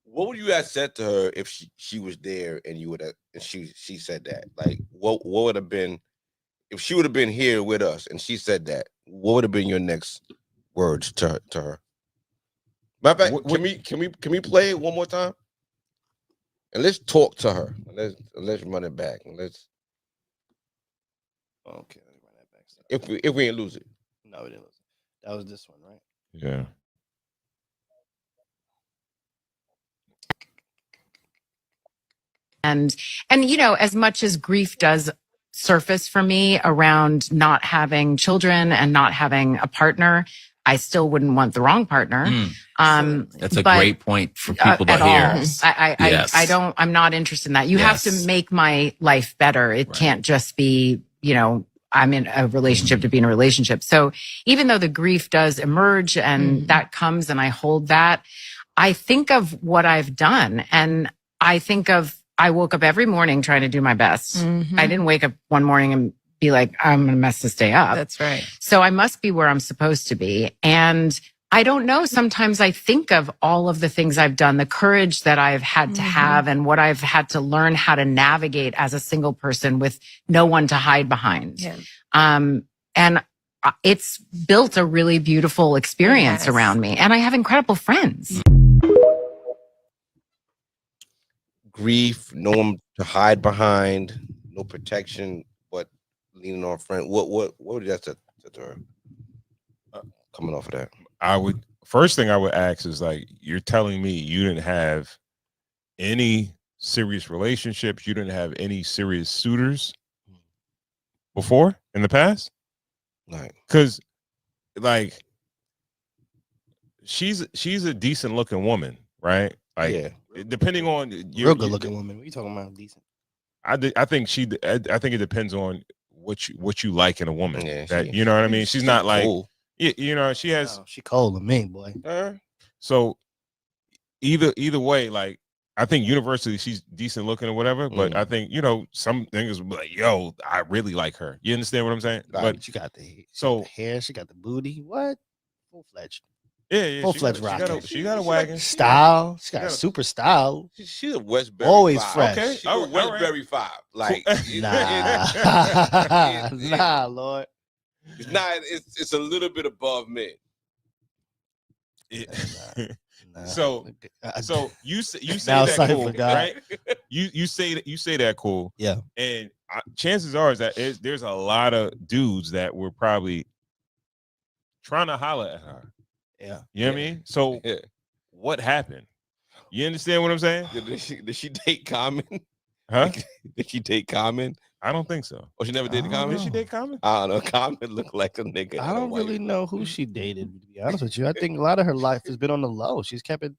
What would you have said to her if she was there and you would have and she said that? Like what would have been if she would have been here with us and she said that? What would have been your next words to her? Matter of fact, can we play it one more time? And let's talk to her. Let's run it back. And let's Okay, let's run that back. if we didn't lose it. No, we didn't lose it. That was this one, right? Yeah. And you know, as much as grief does surface for me around not having children and not having a partner, I still wouldn't want the wrong partner. That's a great point for people to hear. I'm not interested in that. You have to make my life better. It can't just be, you know, I'm in a relationship to be in a relationship. So even though the grief does emerge and that comes and I hold that, I think of what I've done and I think of, I woke up every morning trying to do my best. I didn't wake up one morning and be like, I'm going to mess this day up. That's right. So I must be where I'm supposed to be. And I don't know. Sometimes I think of all of the things I've done, the courage that I've had to have and what I've had to learn how to navigate as a single person with no one to hide behind. Yeah. And it's built a really beautiful experience around me. And I have incredible friends. Grief, no one to hide behind, no protection, but leaning on a friend. What would you have said to her? Coming off of that, first thing I would ask is like, you're telling me you didn't have any serious relationships, you didn't have any serious suitors before in the past? Right. Because like she's a decent looking woman, right? Like, yeah. Depending on real good looking woman. What are you talking about? Decent. I think it depends on what you like in a woman. Yeah, you know what I mean? She's not like cool. You know, she has she cold to me, boy. So either way, like I think universally she's decent looking or whatever, but I think, you know, some things will be like, yo, I really like her. You understand what I'm saying? Right, but she got the hair, she got the booty. What? Full-fledged. Yeah, full-fledged rocker. She got a wagon. Style. She got super style. She's a Westbury. Always 5. fresh. Okay. She's a Westbury 5. Like nah, Lord. It's not. It's a little bit above mid. So you say that cool, right? You say that cool. Yeah. And chances are is that there's a lot of dudes that were probably trying to holler at her. Yeah. You know what I mean? So what happened? You understand what I'm saying? Did she date Common? Huh? Did she date Common? I don't think so. Oh, she never dated Common? Did she date Common? I don't know. Common looked like a nigga. I don't really know who she dated, to be honest with you. I think a lot of her life has been on the low. She's kept it.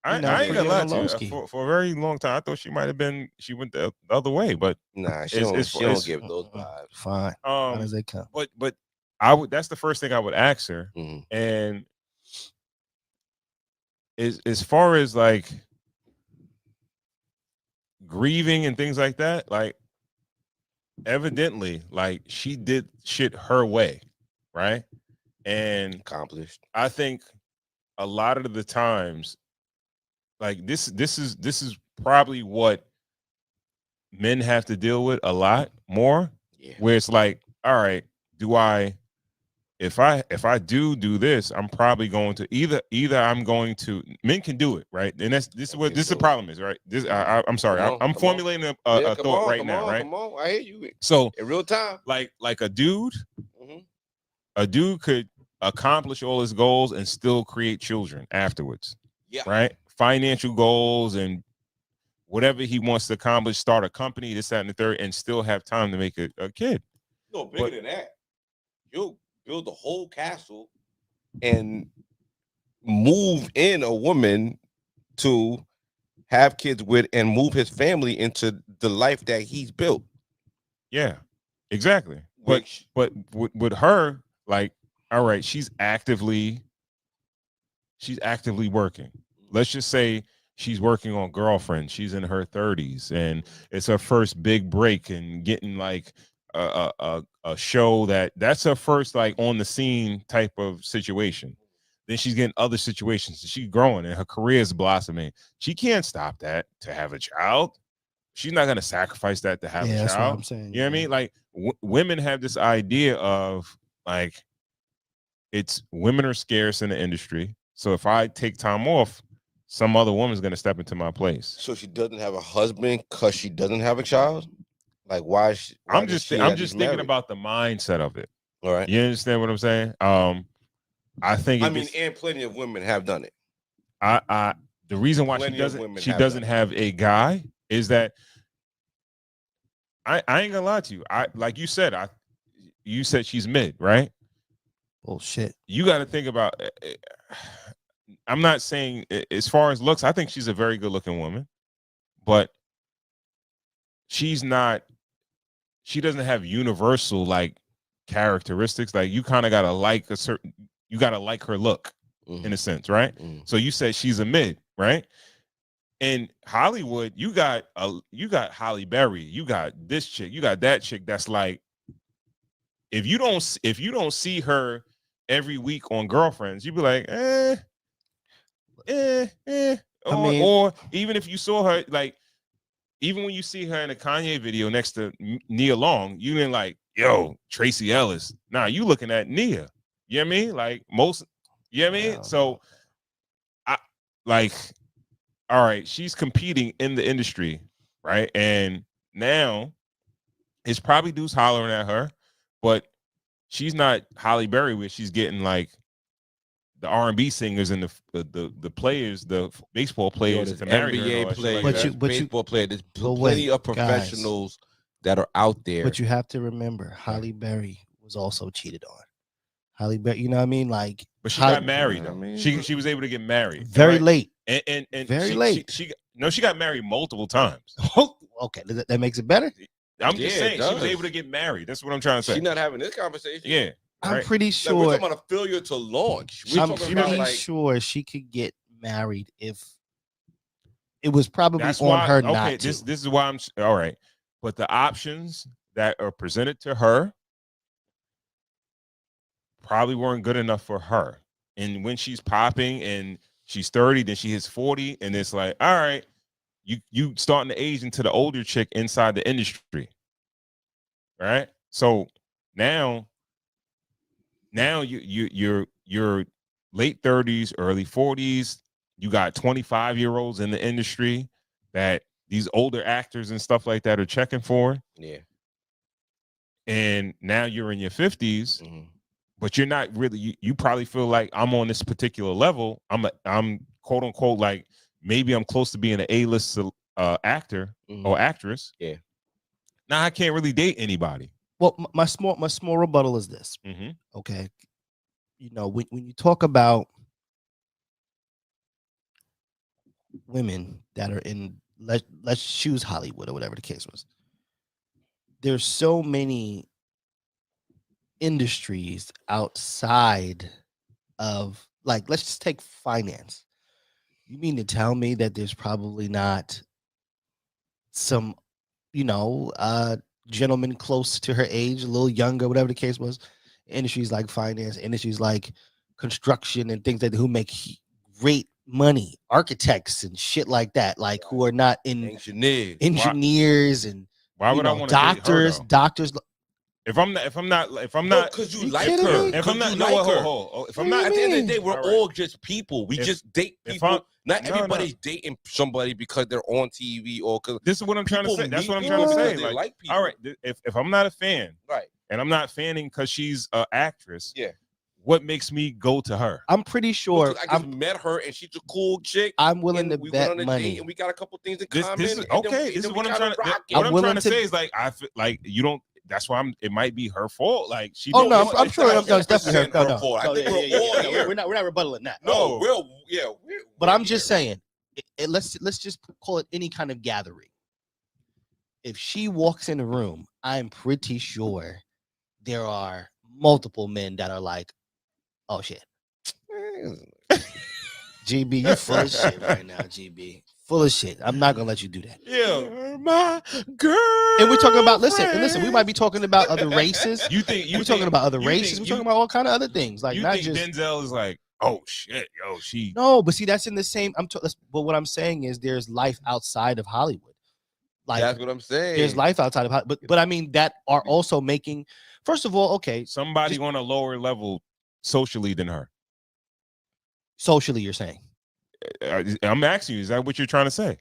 I ain't gonna lie to you. For a very long time, I thought she might have been. She went the other way, but nah, she don't give those vibes. Fine, fine as they come. But I would. That's the first thing I would ask her. And as far as like grieving and things like that, like evidently, like she did shit her way, right? And accomplished. I think a lot of the times, like this is probably what men have to deal with a lot more. Yeah. Where it's like, all right, if I do this, I'm probably going to either I'm going to, men can do it, right? And this is what the problem is, right? I'm sorry, I'm formulating a thought right now, right? Come on, I hear you. So in real time, like a dude could accomplish all his goals and still create children afterwards. Yeah. Right? Financial goals and whatever he wants to accomplish, start a company, this, that, and the third, and still have time to make a kid. No, bigger than that. You'll build a whole castle and move in a woman to have kids with and move his family into the life that he's built. Yeah, exactly. But with her, like, all right, she's actively working. Let's just say she's working on Girlfriend. She's in her 30s and it's her first big break and getting like a show that's her first like on the scene type of situation. then she's getting other situations. She's growing and her career is blossoming. She can't stop that to have a child. She's not going to sacrifice that to have a child. That's what I'm saying. You know what I mean? Like women have this idea of like, it's women are scarce in the industry. So if I take time off, some other woman's going to step into my place. So she doesn't have a husband because she doesn't have a child? Like why I'm just thinking about the mindset of it. All right. You understand what I'm saying? I think and plenty of women have done it. The reason why she doesn't have a guy is that I ain't gonna lie to you. Like you said, you said she's mid, right? Bullshit. You got to think about. I'm not saying as far as looks. I think she's a very good looking woman, but she's not. She doesn't have universal like characteristics. Like you kind of gotta like a certain. You gotta like her look, in a sense, right? So you said she's a mid, right? In Hollywood, you got Halle Berry, you got this chick, you got that chick. That's like, if you don't see her every week on Girlfriends, you'd be like, or even if you saw her, like, even when you see her in a Kanye video next to Nia Long, you ain't like, yo, Tracy Ellis. Nah, you looking at Nia. You know what I mean? Like most, you know what I mean? So I like, all right, she's competing in the industry, right? And now it's probably dudes hollering at her, but she's not Halle Berry where she's getting like the R&B singers and the players, the baseball players, the NBA players, baseball players. There's plenty of professionals that are out there. But you have to remember, Halle Berry was also cheated on. Halle Berry, you know what I mean? Like, but she got married. Though. I mean, she was able to get married very late, and very late. She got married multiple times. Okay, that makes it better. I'm just saying she was able to get married. That's what I'm trying to say. She's not having this conversation. Yeah, I'm pretty sure. Like we're talking about a failure to launch. I'm pretty sure she could get married if it was probably on her not to. This is why I'm all right. But the options that are presented to her probably weren't good enough for her. And when she's popping and she's 30, then she hits 40, and it's like, all right, you starting to age into the older chick inside the industry, right? So now you're late 30s, early 40s. You got 25-year-olds in the industry that these older actors and stuff like that are checking for. Yeah. And now you're in your 50s. But you're not really. You probably feel like I'm on this particular level. I'm quote unquote like maybe I'm close to being an A-list actor or actress. Yeah. Now I can't really date anybody. Well, my small rebuttal is this. Okay, you know when you talk about women that are in let's choose Hollywood or whatever the case was. There's so many industries outside of, like, let's just take finance. You mean to tell me that there's probably not some, gentleman close to her age, a little younger, whatever the case was, industries like finance, industries like construction and things like that, who make great money, architects and shit like that, like who are not in engineers and why would I want doctors? If I'm not, because you like her. If I'm not, if I'm not, at the end of the day, we're all just people. We just date people. Not everybody's dating somebody because they're on TV or because this is what I'm trying to say. That's what I'm trying to say. Like all right, if I'm not a fan, right, and I'm not fanning because she's an actress, yeah. What makes me go to her? I'm pretty sure I just met her and she's a cool chick. I'm willing to bet money, and we got a couple things in common. This is okay. This is what I'm trying to. What I'm trying to say is like I feel like you don't. That's why it might be her fault. Like she. Oh no, I'm sure it's definitely her fault. I think we're not rebuttaling that. No, but I'm just saying, let's just call it any kind of gathering. If she walks in a room, I'm pretty sure there are multiple men that are like, "Oh shit, GB, you full of shit right now, GB." Full of shit. I'm not gonna let you do that. Yeah, my girl. And we're talking about listen. We might be talking about other races. We're talking about other races. We're talking about all kind of other things. Like you not think just Denzel is like, oh shit, yo, she. No, but see, that's in the same. But what I'm saying is, there's life outside of Hollywood. Like that's what I'm saying. There's life outside of Hollywood, but I mean that are also making. First of all, okay, Somebody on a lower level socially than her. Socially, you're saying. I'm asking you, is that what you're trying to say?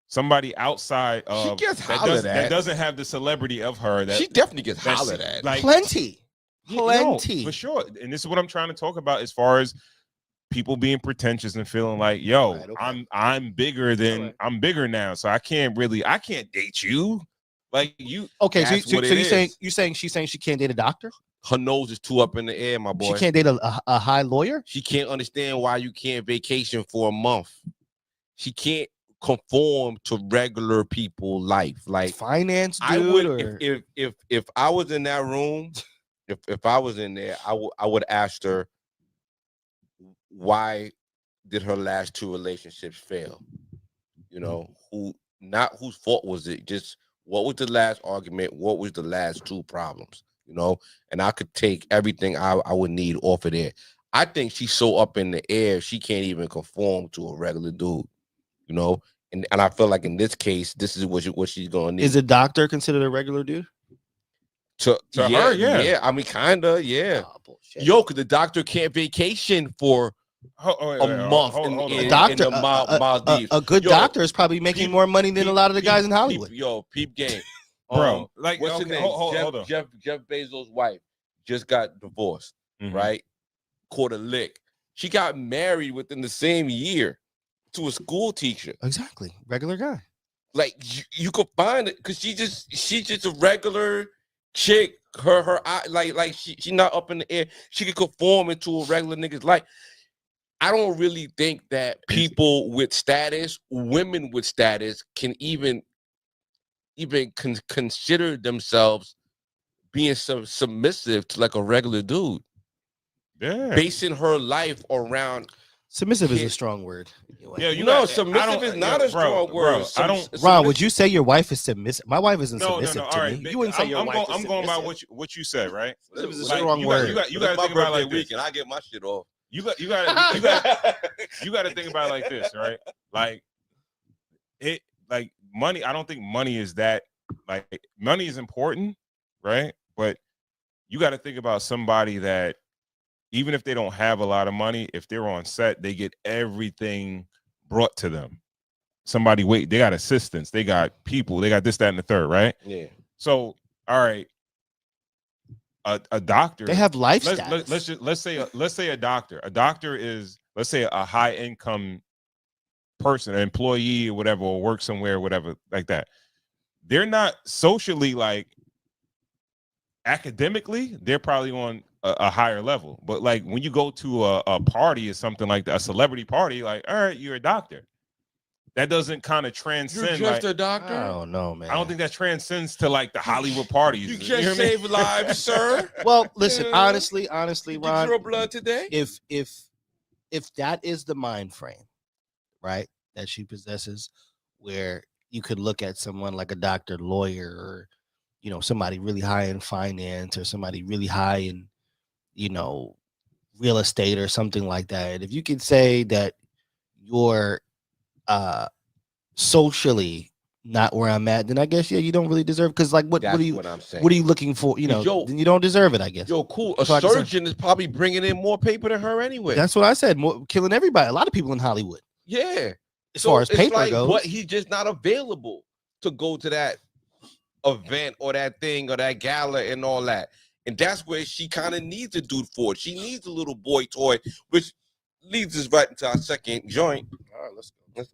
Somebody outside of she gets hollered at. That doesn't have the celebrity of her. That She definitely gets hollered at. Like, plenty. No, for sure. And this is what I'm trying to talk about as far as people being pretentious and feeling like, yo, Right, okay. I'm bigger than Right. I'm bigger now, so I can't date you. Like you. Okay, so That's what you're it saying is. she's saying she can't date a doctor? Her nose is too up in the air, my boy. She can't date a high lawyer? She can't understand why you can't vacation for a month. She can't conform to regular people life. Like Finance dude, I would or if I was in that room, if I was in there, I would ask her, why did her last 2 relationships fail? You know, whose fault was it? Just what was the last argument? What was the last 2 problems? You know, and I could take everything I would need off of there. I think she's so up in the air, she can't even conform to a regular dude, you know? And I feel like in this case, this is what she's going to need. is a doctor considered a regular dude? To her, yeah. Yeah, I mean, kind of, yeah. Oh, bullshit. Yo, because the doctor can't vacation for a month in the Maldives. A good doctor is probably making more money than a lot of the guys in Hollywood. Peep game. Bro, like, what's okay, his name? hold on. Jeff Bezos' wife just got divorced, right? Caught a lick. She got married within the same year to a school teacher. Exactly, regular guy. Like you could find it because she's just a regular chick. Her eye, like she not up in the air. She could conform into a regular nigga's life. I don't really think that people with status, women with status, can even consider themselves being submissive to like a regular dude. Yeah. Basing her life around submissive is a strong word. Yeah, submissive is not a strong word. I don't. Ron, would you say your wife is submissive? My wife isn't submissive All to right, me. You wouldn't say your wife. I'm going by what you said, right? Submissive is a Like, strong word. You got to think about it like this. And I get my shit off. You got to think about it like this, right? Like it, like money. I don't think money is that. Like money is important, right? But you got to think about somebody that, even if they don't have a lot of money, if they're on set, they get everything brought to them. Somebody they got assistants, they got people, they got this, that, and the third, right? Yeah. So, all right, a doctor. They have life status. Let's say a doctor. A doctor is, let's say, a high income person, an employee or whatever, or work somewhere, or whatever, like that. They're not socially, like academically, they're probably on a higher level. But like when you go to a party or something like that, a celebrity party, like, all right, you're a doctor. That doesn't kind of transcend. You're just like, a doctor? I don't know, man. I don't think that transcends to like the Hollywood parties. You just save lives, sir. Well, listen, honestly, Did Ron, you draw blood today? if that is the mind frame, right, that she possesses, where you could look at someone like a doctor, lawyer, or somebody really high in finance, or somebody really high in real estate or something like that. If you could say that you're socially not where I'm at, then I guess you don't really deserve. Because like what are you? What I'm saying. What are you looking for? Then you don't deserve it, I guess. Yo, cool. A So I can say- surgeon is probably bringing in more paper than her anyway. That's what I said. Killing everybody. A lot of people in Hollywood. Yeah. As far as it's paper like, goes, but he's just not available to go to that event or that thing or that gala and all that. And that's where she kind of needs a dude for it. She needs a little boy toy, which leads us right into our second joint. All right, let's go.